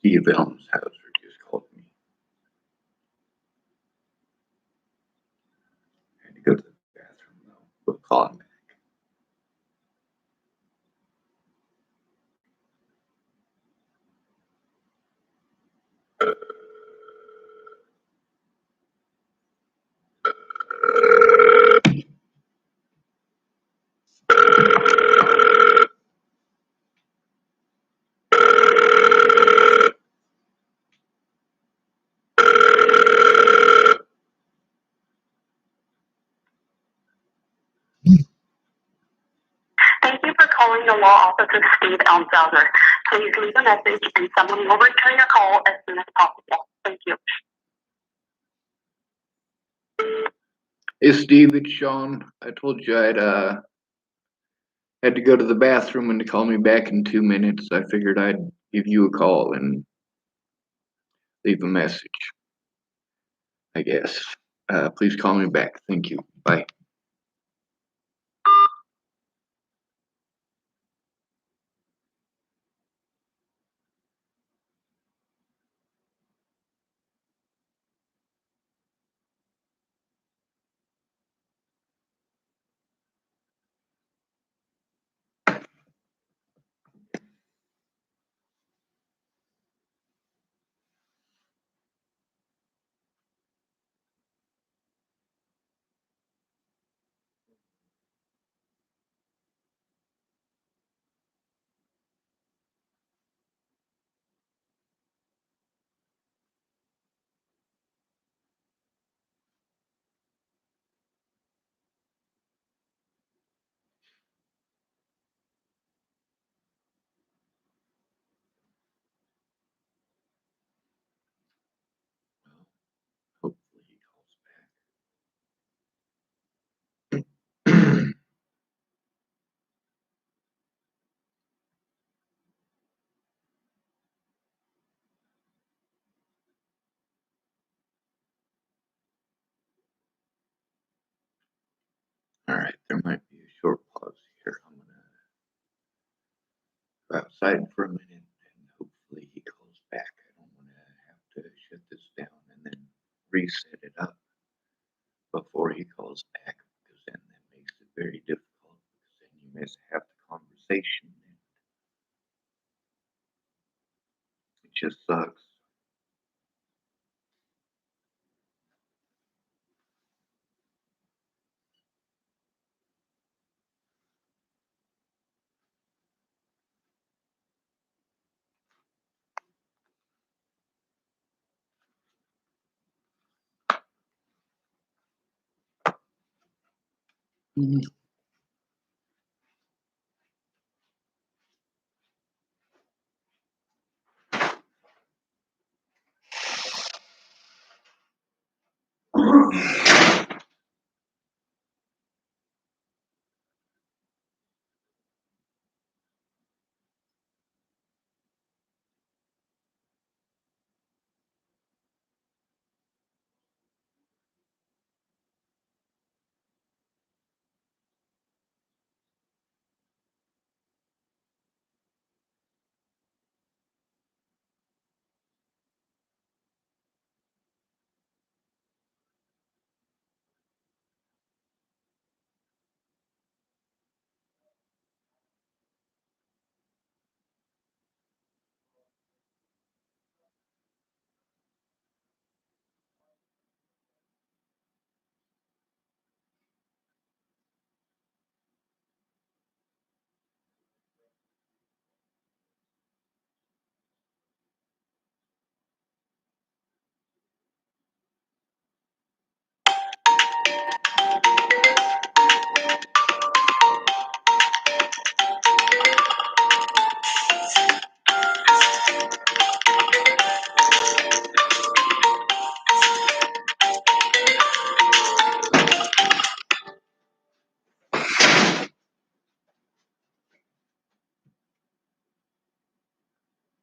Steve Elmshauser just called me. I had to go to the bathroom though. We'll call him back. Thank you for calling the law office of Steve Elmshauser. Please leave a message and someone will return your call as soon as possible. Thank you. Hey Steve, it's Sean. I told you I'd had to go to the bathroom and to call me back in 2 minutes. I figured I'd give you a call and leave a message, I guess. Please call me back. Thank you. Bye. Hopefully he calls back. All right, there might be a short pause here. I'm gonna go outside for a minute and hopefully he calls back. I don't want to have to shut this down and then reset it up before he calls back, because then that makes it very difficult, because then you miss half the conversation and it just sucks.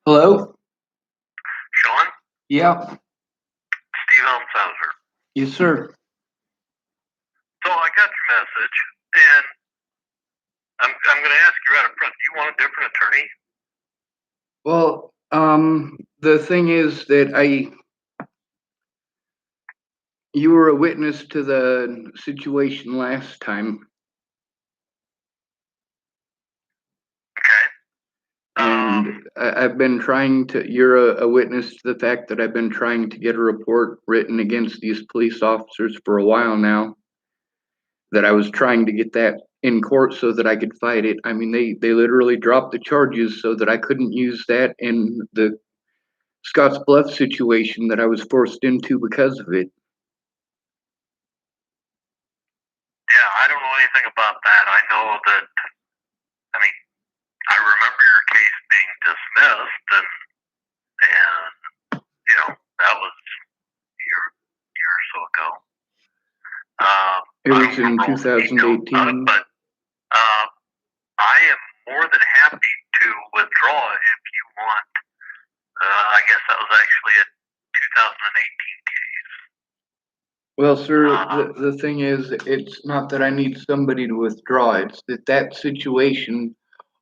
Hello? Sean? Yeah. Steve Elmshauser. Yes, sir. So I got your message, and I'm going to ask you right up front, do you want a different attorney? Well, The thing is that you were a witness to the situation last time, Okay. and I've been trying to. You're a witness to the fact that I've been trying to get a report written against these police officers for a while now. That I was trying to get that in court so that I could fight it. I mean, they literally dropped the charges so that I couldn't use that in the Scotts Bluff situation that I was forced into because of it. Yeah, I don't know anything about that. I know that, I mean, I remember your case being dismissed, and that was a year or so ago. It was in 2018. But I am more than happy to withdraw if you want. I guess that was actually a 2018 case. Well, sir, the thing is, it's not that I need somebody to withdraw. It's that situation,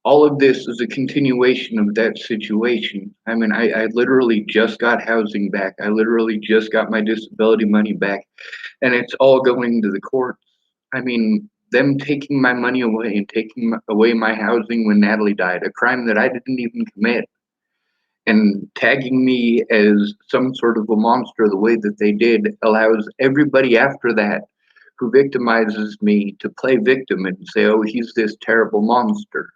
all of this is a continuation of that situation. I mean, I literally just got housing back. I literally just got my disability money back, and it's all going to the courts. I mean, them taking my money away and taking away my housing when Natalie died, a crime that I didn't even commit, and tagging me as some sort of a monster the way that they did allows everybody after that who victimizes me to play victim and say, oh, he's this terrible monster.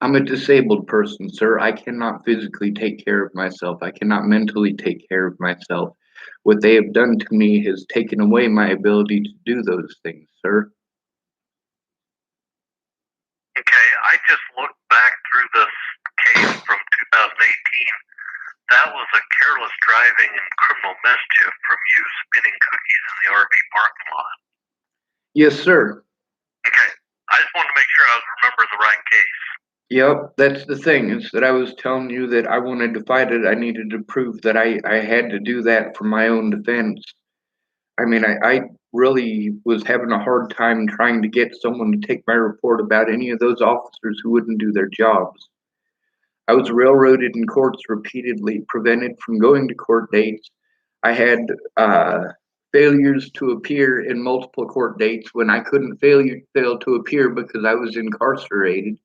I'm a disabled person, sir. I cannot physically take care of myself. I cannot mentally take care of myself. What they have done to me has taken away my ability to do those things, sir. Okay, I just looked back through this case from 2018. That was a careless driving and criminal mischief from you spinning cookies in the RV parking lot. Yes, sir. Okay, I just wanted to make sure I was remembering the right case. Yep, that's the thing, is that I was telling you that I wanted to fight it. I needed to prove that I had to do that for my own defense. I mean, I really was having a hard time trying to get someone to take my report about any of those officers who wouldn't do their jobs. I was railroaded in courts repeatedly, prevented from going to court dates. I had failures to appear in multiple court dates when I couldn't fail to appear because I was incarcerated.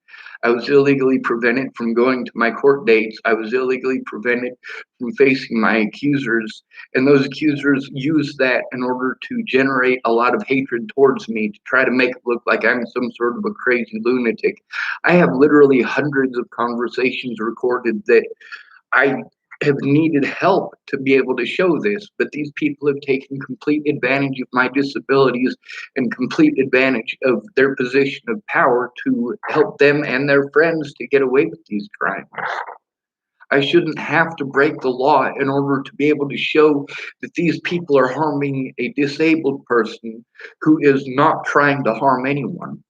I was illegally prevented from going to my court dates. I was illegally prevented from facing my accusers, and those accusers used that in order to generate a lot of hatred towards me to try to make it look like I'm some sort of a crazy lunatic. I have literally hundreds of conversations recorded that I have needed help to be able to show this, but these people have taken complete advantage of my disabilities and complete advantage of their position of power to help them and their friends to get away with these crimes. I shouldn't have to break the law in order to be able to show that these people are harming a disabled person who is not trying to harm anyone.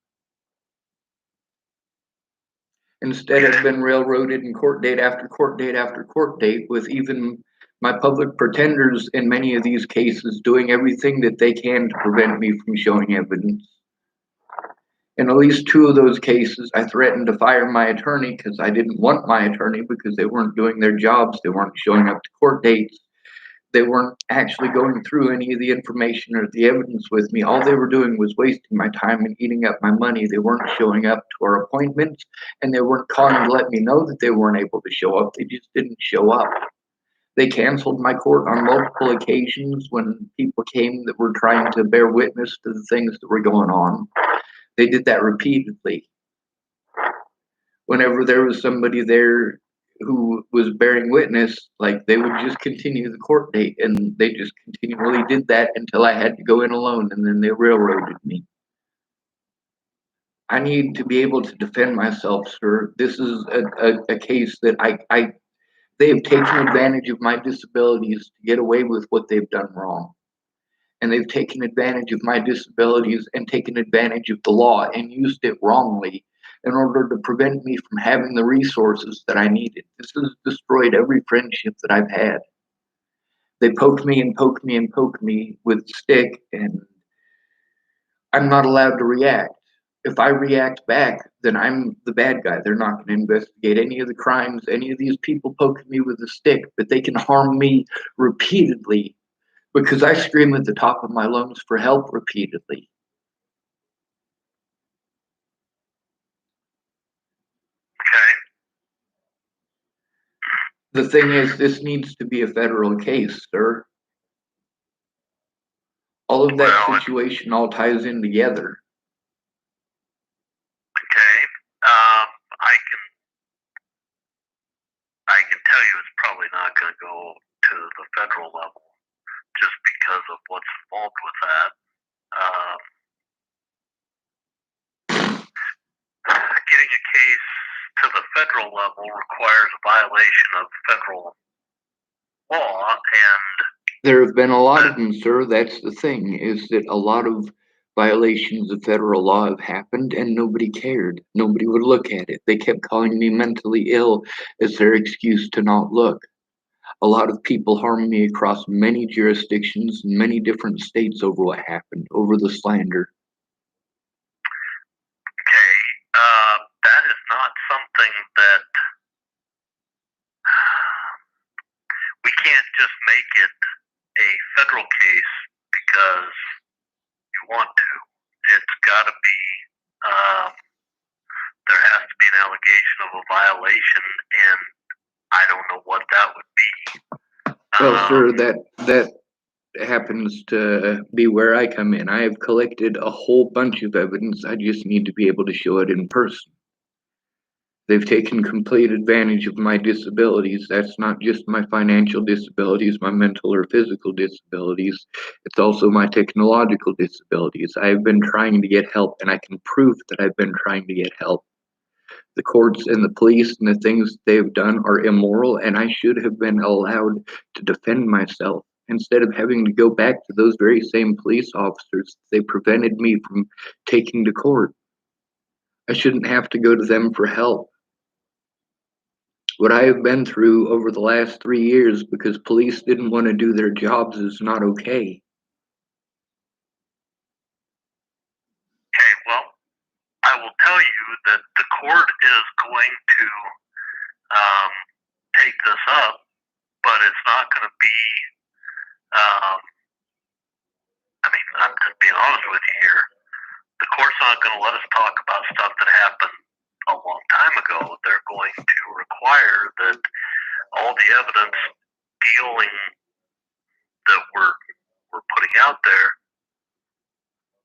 Instead, I've been railroaded in court date after court date after court date, with even my public pretenders in many of these cases doing everything that they can to prevent me from showing evidence. In at least two of those cases, I threatened to fire my attorney because I didn't want my attorney because they weren't doing their jobs. They weren't showing up to court dates. They weren't actually going through any of the information or the evidence with me. All they were doing was wasting my time and eating up my money. They weren't showing up to our appointments, and they weren't calling to let me know that they weren't able to show up. They just didn't show up. They canceled my court on multiple occasions when people came that were trying to bear witness to the things that were going on. They did that repeatedly. Whenever there was somebody there who was bearing witness, like, they would just continue the court date, and they just continually did that until I had to go in alone, and then they railroaded me. I need to be able to defend myself, sir. This is a case that they have taken advantage of my disabilities to get away with what they've done wrong. And they've taken advantage of my disabilities and taken advantage of the law and used it wrongly in order to prevent me from having the resources that I needed. This has destroyed every friendship that I've had. They poke me and poke me and poke me with a stick, and I'm not allowed to react. If I react back, then I'm the bad guy. They're not going to investigate any of the crimes, any of these people poking me with a stick, but they can harm me repeatedly because I scream at the top of my lungs for help repeatedly. Okay. The thing is, this needs to be a federal case, sir. All of that Well, situation all ties in together. okay. I can tell you it's probably not going to go to the federal level just because of what's involved with that. Getting a case to the federal level requires a violation of federal law, and There have been a lot of them, sir. That's the thing, is that a lot of violations of federal law have happened and nobody cared. Nobody would look at it. They kept calling me mentally ill as their excuse to not look. A lot of people harmed me across many jurisdictions and many different states over what happened, over the slander. okay, that is not something that we can't just make it a federal case because you want to. It's got to be, there has to be an allegation of a violation, and I don't know what that would be. Well, sir, that happens to be where I come in. I have collected a whole bunch of evidence. I just need to be able to show it in person. They've taken complete advantage of my disabilities. That's not just my financial disabilities, my mental or physical disabilities. It's also my technological disabilities. I've been trying to get help, and I can prove that I've been trying to get help. The courts and the police and the things they've done are immoral, and I should have been allowed to defend myself instead of having to go back to those very same police officers. They prevented me from taking to court. I shouldn't have to go to them for help. What I have been through over the last 3 years because police didn't want to do their jobs is not okay. Okay, well, I will tell you that the court is going to um, take this up, but it's not going to be. I mean, I'm just being honest with you here. The court's not going to let us talk about stuff that happened a long time ago. They're going to require that all the evidence dealing that we're putting out there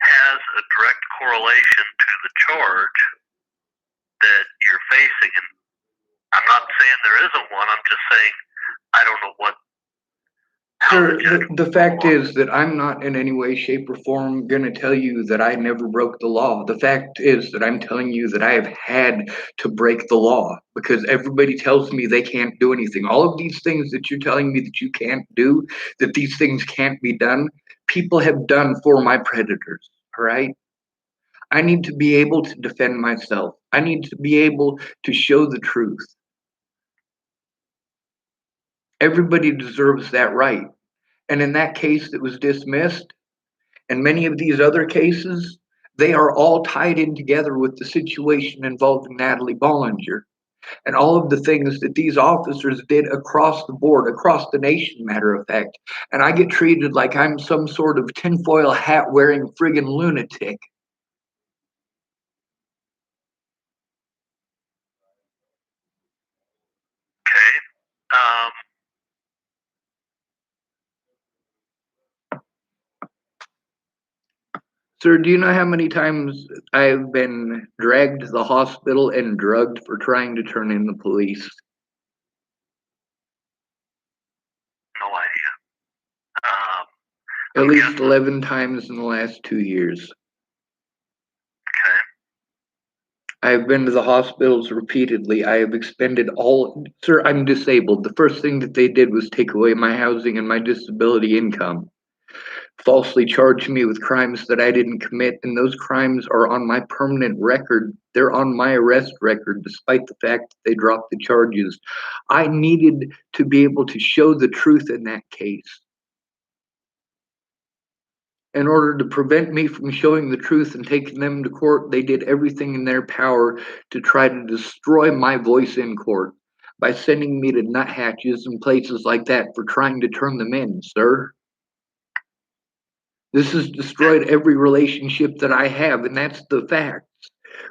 has a direct correlation to the charge that you're facing. And I'm not saying there isn't one. I'm just saying I don't know what. Sir, the fact is that I'm not in any way, shape, or form going to tell you that I never broke the law. The fact is that I'm telling you that I have had to break the law because everybody tells me they can't do anything. All of these things that you're telling me that you can't do, that these things can't be done, people have done for my predators, all right? I need to be able to defend myself. I need to be able to show the truth. Everybody deserves that right. And in that case that was dismissed, and many of these other cases, they are all tied in together with the situation involving Natalie Bollinger and all of the things that these officers did across the board, across the nation, matter of fact. And I get treated like I'm some sort of tinfoil hat wearing friggin' lunatic. Okay. Um, Sir, do you know how many times I've been dragged to the hospital and drugged for trying to turn in the police? no idea. At I'm least guessing. 11 times in the last 2 years. Okay. I have been to the hospitals repeatedly. I have expended all. Sir, I'm disabled. The first thing that they did was take away my housing and my disability income, falsely charged me with crimes that I didn't commit, and those crimes are on my permanent record. They're on my arrest record, despite the fact that they dropped the charges. I needed to be able to show the truth in that case. In order to prevent me from showing the truth and taking them to court, they did everything in their power to try to destroy my voice in court by sending me to nuthatches and places like that for trying to turn them in, sir. This has destroyed every relationship that I have, and that's the facts.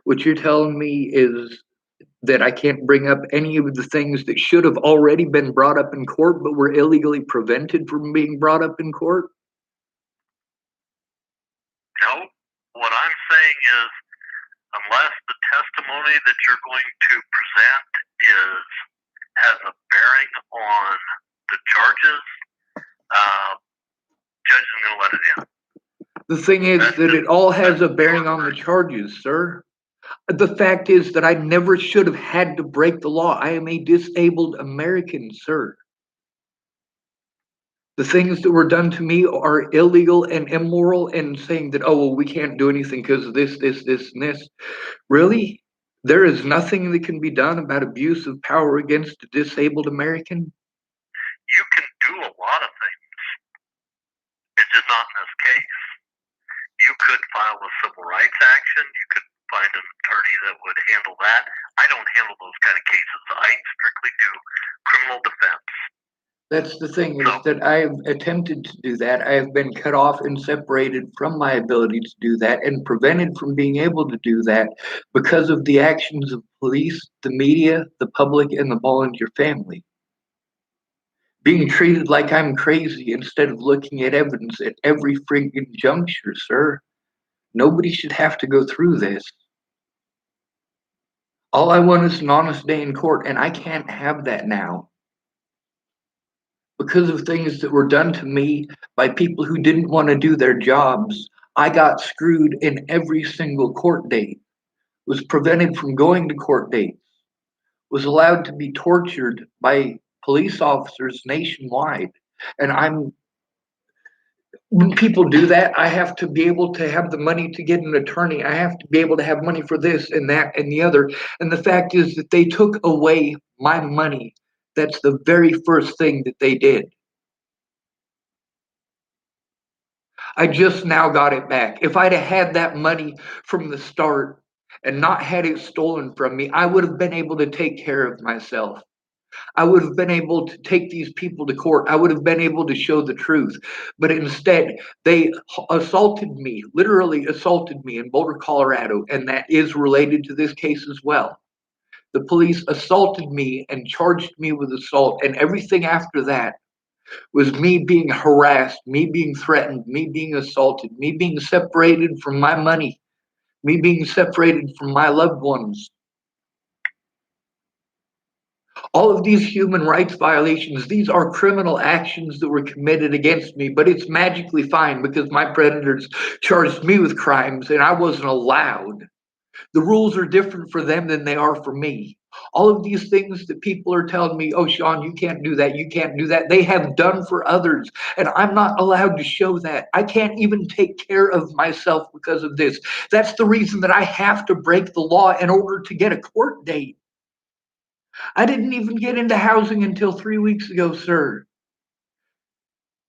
What you're telling me is that I can't bring up any of the things that should have already been brought up in court but were illegally prevented from being brought up in court? No. What I'm saying is, unless the testimony that you're going to present has a bearing on the charges, judge is going to let it in. The thing is that it all has a bearing on the charges, sir. The fact is that I never should have had to break the law. I am a disabled American, sir. The things that were done to me are illegal and immoral, and saying that, oh, well, we can't do anything because of this, and this. Really? There is nothing that can be done about abuse of power against a disabled American? You can do a lot of things. It's just not in this case. You could file a civil rights action. You could find an attorney that would handle that. I don't handle those kind of cases. I strictly do criminal defense. That's the thing, is that I have attempted to do that. I have been cut off and separated from my ability to do that and prevented from being able to do that because of the actions of police, the media, the public, and the volunteer family. Being treated like I'm crazy instead of looking at evidence at every friggin' juncture, sir. Nobody should have to go through this. All I want is an honest day in court, and I can't have that now because of things that were done to me by people who didn't want to do their jobs. I got screwed in every single court date, was prevented from going to court dates, was allowed to be tortured by police officers nationwide. And when people do that, I have to be able to have the money to get an attorney. I have to be able to have money for this and that and the other. And the fact is that they took away my money. That's the very first thing that they did. I just now got it back. If I'd have had that money from the start and not had it stolen from me, I would have been able to take care of myself. I would have been able to take these people to court. I would have been able to show the truth. But instead, they assaulted me, literally assaulted me in Boulder, Colorado, and that is related to this case as well. The police assaulted me and charged me with assault, and everything after that was me being harassed, me being threatened, me being assaulted, me being separated from my money, me being separated from my loved ones. All of these human rights violations, these are criminal actions that were committed against me, but it's magically fine because my predators charged me with crimes and I wasn't allowed. The rules are different for them than they are for me. All of these things that people are telling me, oh, Sean, you can't do that, you can't do that, they have done for others, and I'm not allowed to show that. I can't even take care of myself because of this. That's the reason that I have to break the law in order to get a court date. I didn't even get into housing until 3 weeks ago, sir.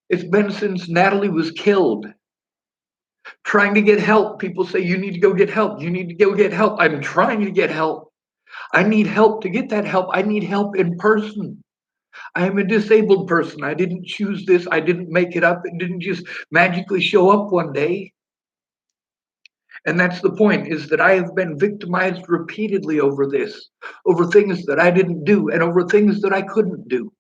It's been since Natalie was killed. Trying to get help. People say, you need to go get help. You need to go get help. I'm trying to get help. I need help to get that help. I need help in person. I am a disabled person. I didn't choose this. I didn't make it up. It didn't just magically show up one day. And that's the point, is that I have been victimized repeatedly over this, over things that I didn't do and over things that I couldn't do,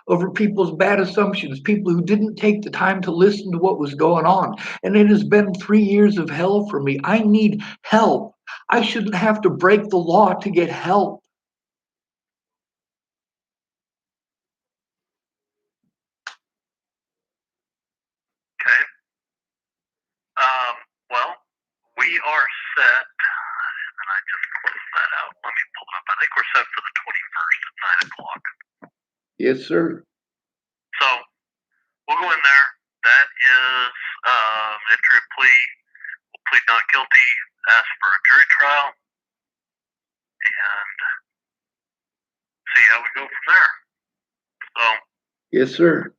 over people's bad assumptions, people who didn't take the time to listen to what was going on. And it has been 3 years of hell for me. I need help. I shouldn't have to break the law to get help. Okay. Well, we are set, and I just closed that out. Let me pull it up. I think we're set for the 21st at 9 o'clock. Yes, sir. So we'll go in there. That is entry of plea. We'll plead not guilty, ask for a jury trial, and see how we go from there. So, Yes, sir.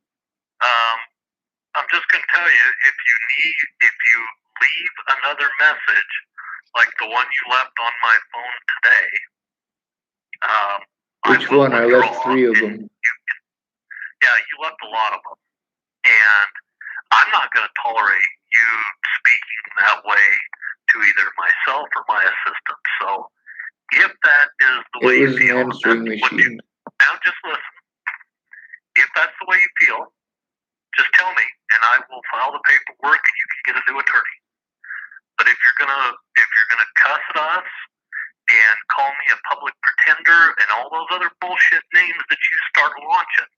I'm just going to tell you, if you leave another message like the one you left on my phone today, Which one? I left 3 of them. You left a lot of them, and I'm not going to tolerate you speaking that way to either myself or my assistant. So if that is the way you feel, It was an answering machine. Now just listen. If that's the way you feel, just tell me, and I will file the paperwork, and you can get a new attorney. But if you're gonna cuss at us and call me a public pretender and all those other bullshit names that you start launching,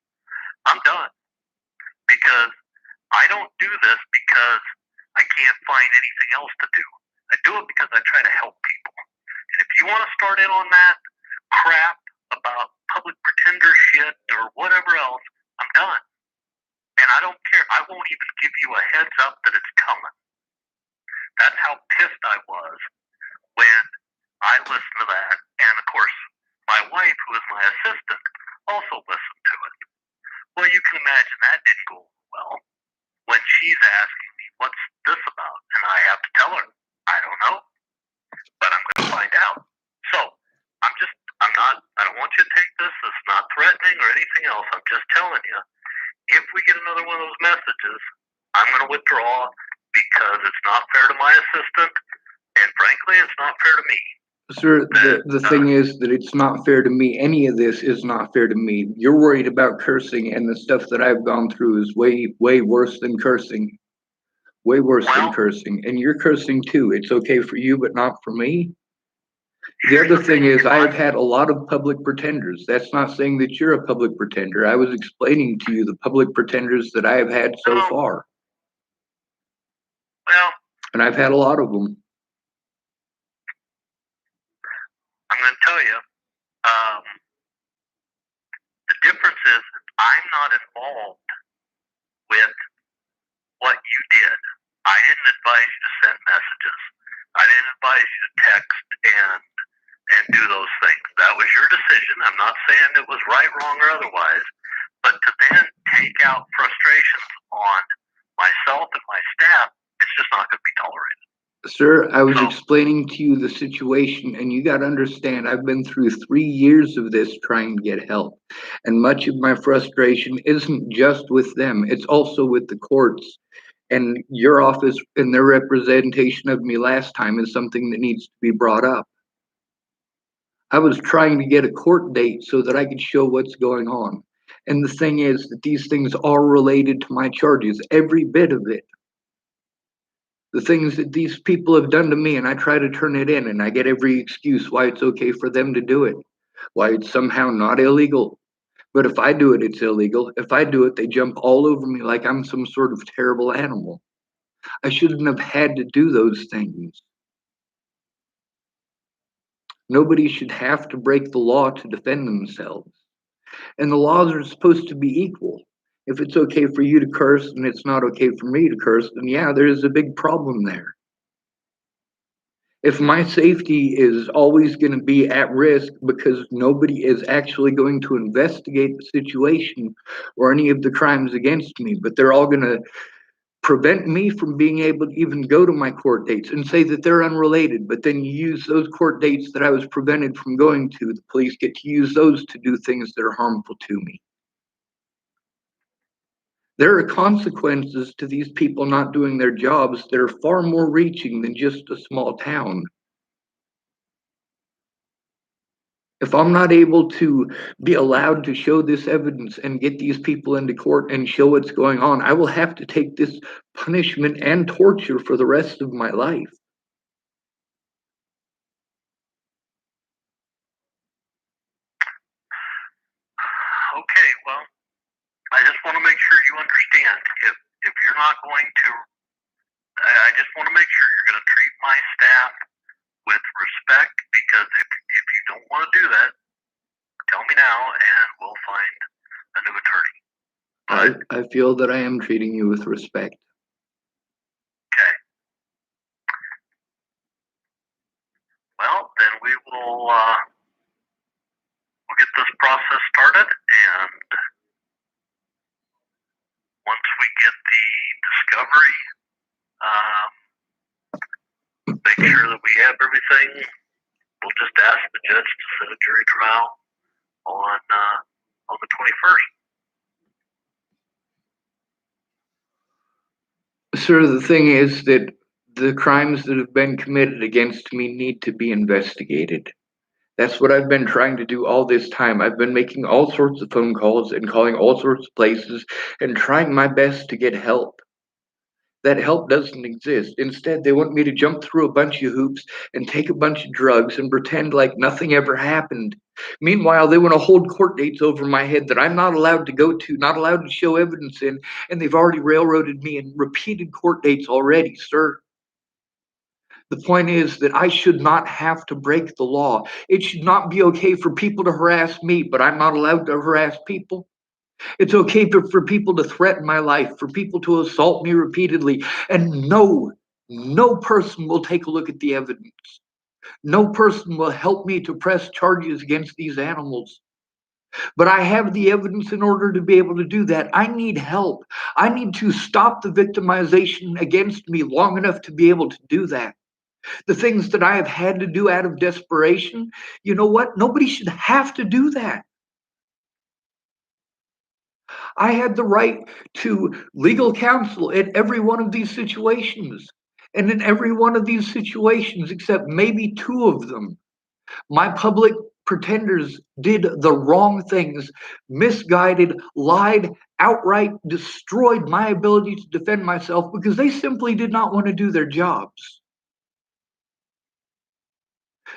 I'm done. Because I don't do this because I can't find anything else to do. I do it because I try to help people. And if you want to start in on that crap about public pretender shit or whatever else, I'm done. And I don't care. I won't even give you a heads up that it's coming. That's how pissed I was when I listened to that. And of course, my wife, who is my assistant, also listened to it. Well, you can imagine that didn't go well when she's asking me, what's this about? And I have to tell her, I don't know, but I'm going to find out. So I don't want you to take this as not threatening or anything else. I'm just telling you, if we get another one of those messages, I'm going to withdraw because it's not fair to my assistant, and frankly, it's not fair to me. Sir, the thing is that it's not fair to me. Any of this is not fair to me. You're worried about cursing, and the stuff that I've gone through is way, way worse than cursing. Way worse than cursing. And you're cursing too. It's okay for you, but not for me. The other thing is, I've had a lot of public pretenders. That's not saying that you're a public pretender. I was explaining to you the public pretenders that I have had so far. Well, and I've had a lot of them. I'm going to tell you, the difference is I'm not involved with what you did. I didn't advise you to send messages. I didn't advise you to text and do those things. That was your decision. I'm not saying it was right, wrong, or otherwise, but to then take out frustrations on myself and my staff, it's just not going to be tolerated. Sir, I was explaining to you the situation, and you got to understand, I've been through 3 years of this trying to get help. And much of my frustration isn't just with them, it's also with the courts. And your office and their representation of me last time is something that needs to be brought up. I was trying to get a court date so that I could show what's going on. And the thing is that these things are related to my charges, every bit of it. The things that these people have done to me, and I try to turn it in, and I get every excuse why it's okay for them to do it, why it's somehow not illegal. But if I do it, it's illegal. If I do it, they jump all over me like I'm some sort of terrible animal. I shouldn't have had to do those things. Nobody should have to break the law to defend themselves. And the laws are supposed to be equal. If it's okay for you to curse and it's not okay for me to curse, then yeah, there is a big problem there. If my safety is always going to be at risk because nobody is actually going to investigate the situation or any of the crimes against me, but they're all going to prevent me from being able to even go to my court dates and say that they're unrelated, but then you use those court dates that I was prevented from going to, the police get to use those to do things that are harmful to me. There are consequences to these people not doing their jobs that are far more reaching than just a small town. If I'm not able to be allowed to show this evidence and get these people into court and show what's going on, I will have to take this punishment and torture for the rest of my life. Okay, well, I just want to make sure you understand. If you're not going to, I just want to make sure you're going to treat my staff with respect, because if you don't want to do that, tell me now and we'll find a new attorney. I feel that I am treating you with respect. Okay. Well, then we'll get this process started, and once we get the you have everything, we'll just ask the judge to set a jury trial on the 21st. Sir, the thing is that the crimes that have been committed against me need to be investigated. That's what I've been trying to do all this time. I've been making all sorts of phone calls and calling all sorts of places and trying my best to get help. That help doesn't exist. Instead, they want me to jump through a bunch of hoops and take a bunch of drugs and pretend like nothing ever happened. Meanwhile, they want to hold court dates over my head that I'm not allowed to go to, not allowed to show evidence in, and they've already railroaded me in repeated court dates already, sir. The point is that I should not have to break the law. It should not be okay for people to harass me, but I'm not allowed to harass people. It's okay for people to threaten my life, for people to assault me repeatedly, and no person will take a look at the evidence. No person will help me to press charges against these animals. But I have the evidence in order to be able to do that. I need help. I need to stop the victimization against me long enough to be able to do that. The things that I have had to do out of desperation, you know what? Nobody should have to do that. I had the right to legal counsel in every one of these situations. And in every one of these situations, except maybe two of them, my public pretenders did the wrong things, misguided, lied, outright destroyed my ability to defend myself because they simply did not want to do their jobs.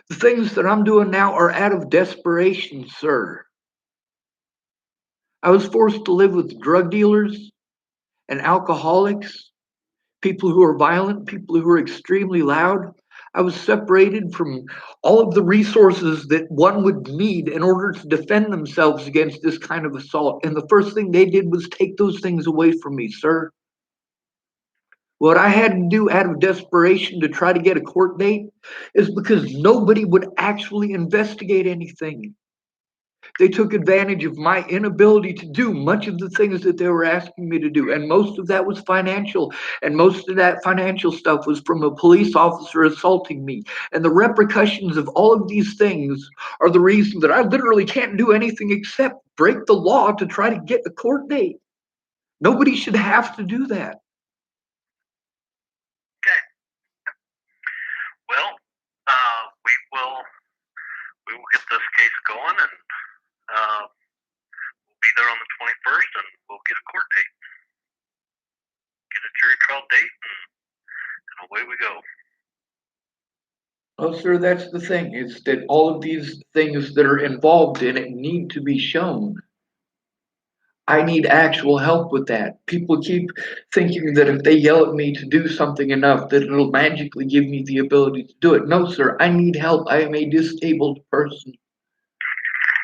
The things that I'm doing now are out of desperation, sir. I was forced to live with drug dealers and alcoholics, people who are violent, people who are extremely loud. I was separated from all of the resources that one would need in order to defend themselves against this kind of assault. And the first thing they did was take those things away from me, sir. What I had to do out of desperation to try to get a court date is because nobody would actually investigate anything. They took advantage of my inability to do much of the things that they were asking me to do. And most of that was financial. And most of that financial stuff was from a police officer assaulting me. And the repercussions of all of these things are the reason that I literally can't do anything except break the law to try to get a court date. Nobody should have to do that. Okay. Well, we will get this case going, and we'll be there on the 21st, and we'll get a court date, get a jury trial date, and away we go. Oh, sir, that's the thing, is that all of these things that are involved in it need to be shown. I need actual help with that. People keep thinking that if they yell at me to do something enough, that it'll magically give me the ability to do it. No, sir, I need help. I am a disabled person.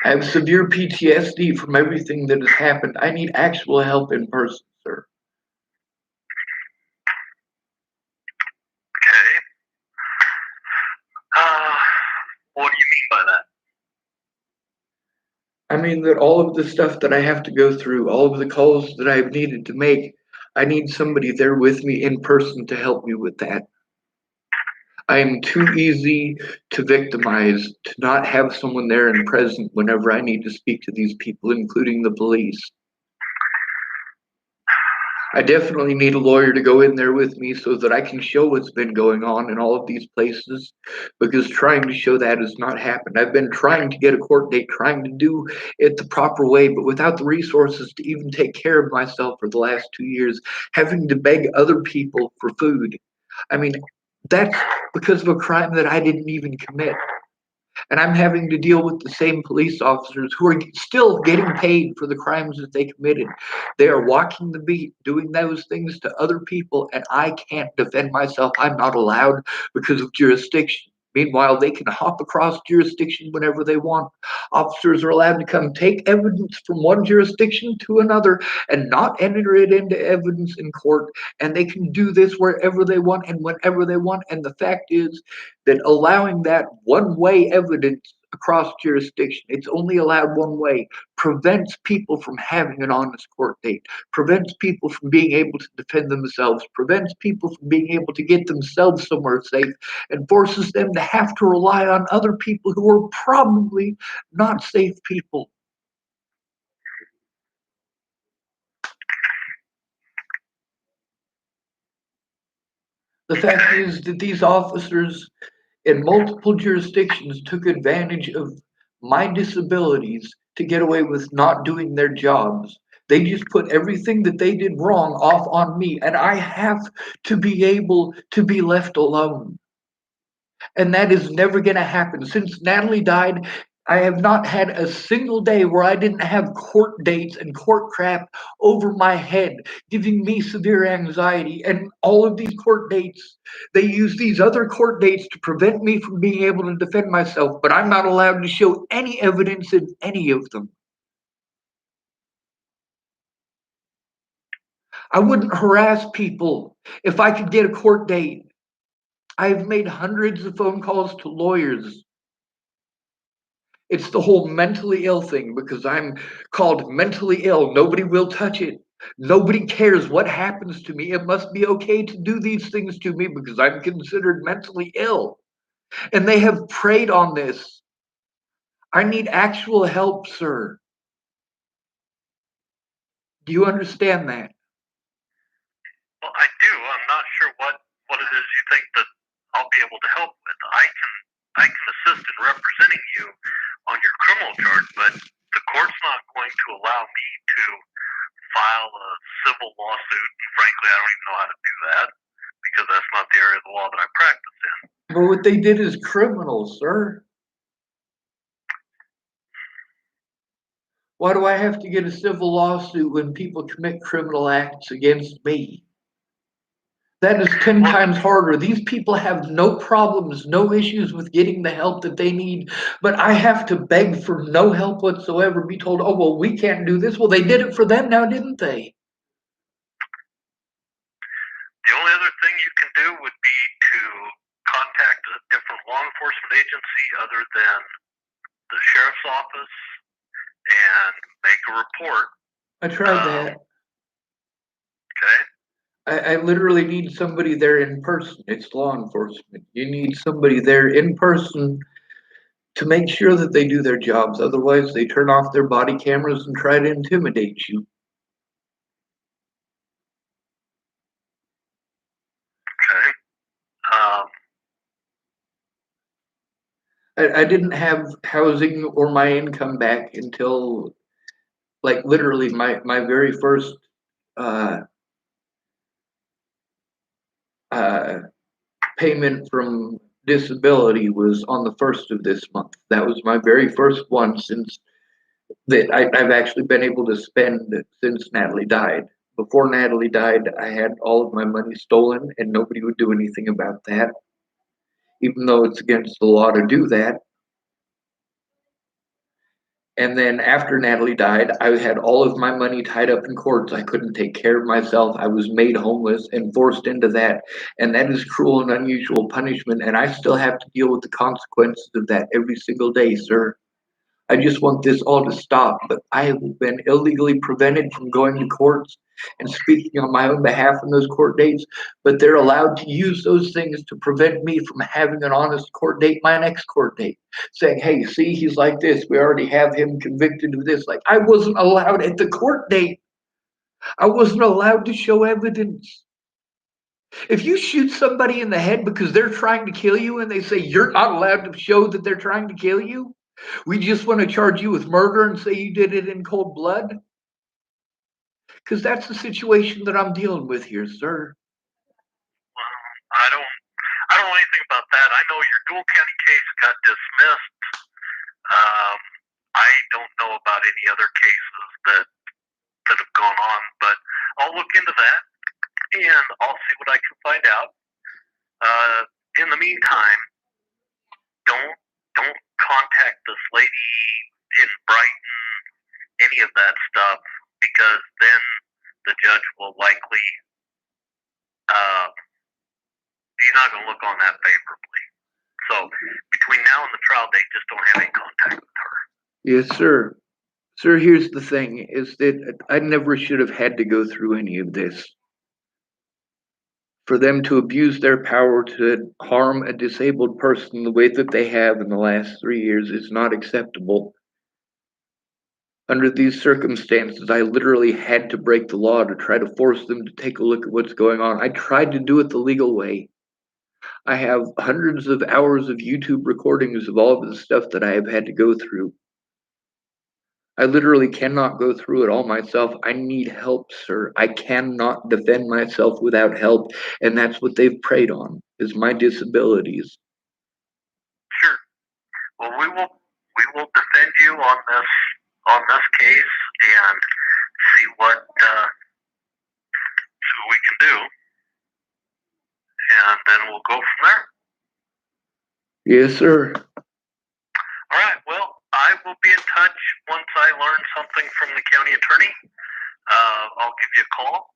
I have severe PTSD from everything that has happened. I need actual help in person, sir. Okay. What do you mean by that? I mean that all of the stuff that I have to go through, all of the calls that I've needed to make, I need somebody there with me in person to help me with that. I am too easy to victimize, to not have someone there and present whenever I need to speak to these people, including the police. I definitely need a lawyer to go in there with me so that I can show what's been going on in all of these places, because trying to show that has not happened. I've been trying to get a court date, trying to do it the proper way, but without the resources to even take care of myself for the last 2 years, having to beg other people for food. I mean, that's because of a crime that I didn't even commit. And I'm having to deal with the same police officers who are still getting paid for the crimes that they committed. They are walking the beat, doing those things to other people, and I can't defend myself. I'm not allowed because of jurisdiction. Meanwhile, they can hop across jurisdiction whenever they want. Officers are allowed to come take evidence from one jurisdiction to another and not enter it into evidence in court. And they can do this wherever they want and whenever they want. And the fact is that allowing that one-way evidence across jurisdiction. It's only allowed one way. Prevents people from having an honest court date. Prevents people from being able to defend themselves. Prevents people from being able to get themselves somewhere safe, and forces them to have to rely on other people who are probably not safe people. The fact is that these officers in multiple jurisdictions took advantage of my disabilities to get away with not doing their jobs. They just put everything that they did wrong off on me, and I have to be able to be left alone. And that is never going to happen. Since Natalie died, I have not had a single day where I didn't have court dates and court crap over my head, giving me severe anxiety. And all of these court dates, they use these other court dates to prevent me from being able to defend myself, but I'm not allowed to show any evidence in any of them. I wouldn't harass people if I could get a court date. I've made hundreds of phone calls to lawyers. It's the whole mentally ill thing because I'm called mentally ill. Nobody will touch it. Nobody cares what happens to me. It must be okay to do these things to me because I'm considered mentally ill. And they have preyed on this. I need actual help, sir. Do you understand that? Well, I do. I'm not sure what it is you think that I'll be able to help with. I can assist in representing you on your criminal charge, but the court's not going to allow me to file a civil lawsuit. And frankly, I don't even know how to do that because that's not the area of the law that I practice in. But what they did is criminal, sir. Why do I have to get a civil lawsuit when people commit criminal acts against me? That is 10 times harder. These people have no problems, no issues with getting the help that they need, but I have to beg for no help whatsoever, be told, oh, well, we can't do this. Well, they did it for them now, didn't they? The only other thing you can do would be to contact a different law enforcement agency other than the sheriff's office and make a report. I tried that. Okay. I literally need somebody there in person. It's law enforcement. You need somebody there in person to make sure that they do their jobs. Otherwise, they turn off their body cameras and try to intimidate you. Okay. I didn't have housing or my income back until, like, literally my very first payment from disability was on the 1st of this month. That was my very first one since that I've actually been able to spend since Natalie died. Before Natalie died, I had all of my money stolen and nobody would do anything about that, even though it's against the law to do that. And then after Natalie died, I had all of my money tied up in courts. I couldn't take care of myself. I was made homeless and forced into that. And that is cruel and unusual punishment. And I still have to deal with the consequences of that every single day, sir. I just want this all to stop. But I have been illegally prevented from going to courts and speaking on my own behalf in those court dates. But they're allowed to use those things to prevent me from having an honest court date, my next court date, saying, hey, see, he's like this. We already have him convicted of this. Like, I wasn't allowed at the court date. I wasn't allowed to show evidence. If you shoot somebody in the head because they're trying to kill you and they say you're not allowed to show that they're trying to kill you, we just want to charge you with murder and say you did it in cold blood? Because that's the situation that I'm dealing with here, sir. Well, I don't know anything about that. I know your dual county case got dismissed. I don't know about any other cases that have gone on, but I'll look into that and I'll see what I can find out. In the meantime, don't contact this lady in Brighton, any of that stuff, because then the judge will likely he's not going to look on that favorably. So between now and the trial date, just don't have any contact with her. Yes, sir. Sir, here's the thing, is that I never should have had to go through any of this. For them to abuse their power to harm a disabled person the way that they have in the last 3 years is not acceptable. Under these circumstances, I literally had to break the law to try to force them to take a look at what's going on. I tried to do it the legal way. I have hundreds of hours of YouTube recordings of all of the stuff that I have had to go through. I literally cannot go through it all myself. I need help, sir. I cannot defend myself without help, and that's what they've preyed on, is my disabilities. Sure. Well, we will defend you on this case and see what we can do, and then we'll go from there. Yes, sir. All right. Well, I will be in touch once I learn something from the county attorney. I'll give you a call,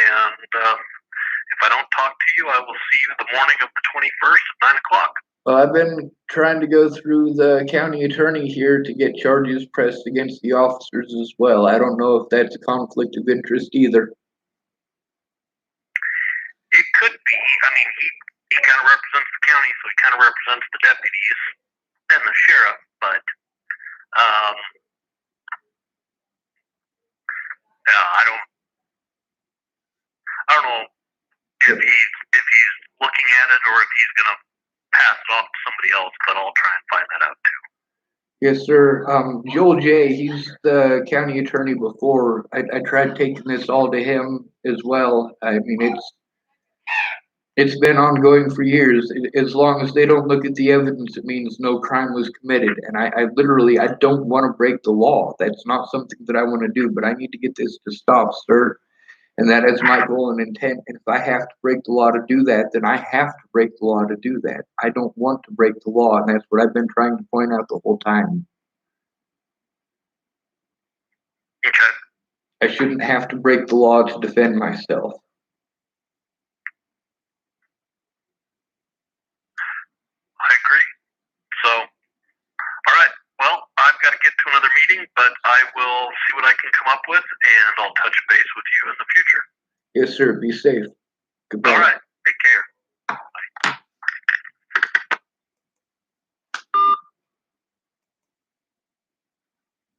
and if I don't talk to you, I will see you the morning of the 21st at 9 o'clock. Well, I've been trying to go through the county attorney here to get charges pressed against the officers as well. I don't know if that's a conflict of interest either. It could be. I mean, he kind of represents the county, so he kind of represents the deputies and the sheriff, but I don't know if he's looking at it or if he's gonna pass it off to somebody else, but I'll try and find that out too. Yes, sir. Joel J., he's the county attorney before. I tried taking this all to him as well. I mean, it's been ongoing for years. As long as they don't look at the evidence, it means no crime was committed. And I literally, I don't want to break the law. That's not something that I want to do, but I need to get this to stop, sir. And that is my goal and intent. And if I have to break the law to do that, then I have to break the law to do that. I don't want to break the law, and that's what I've been trying to point out the whole time. Okay. I shouldn't have to break the law to defend myself. I agree. So, all right. Well, I've got to get to another meeting, but I will see what I can come up with, and I'll touch base with you in the future. Yes, sir. Be safe. Goodbye. All right.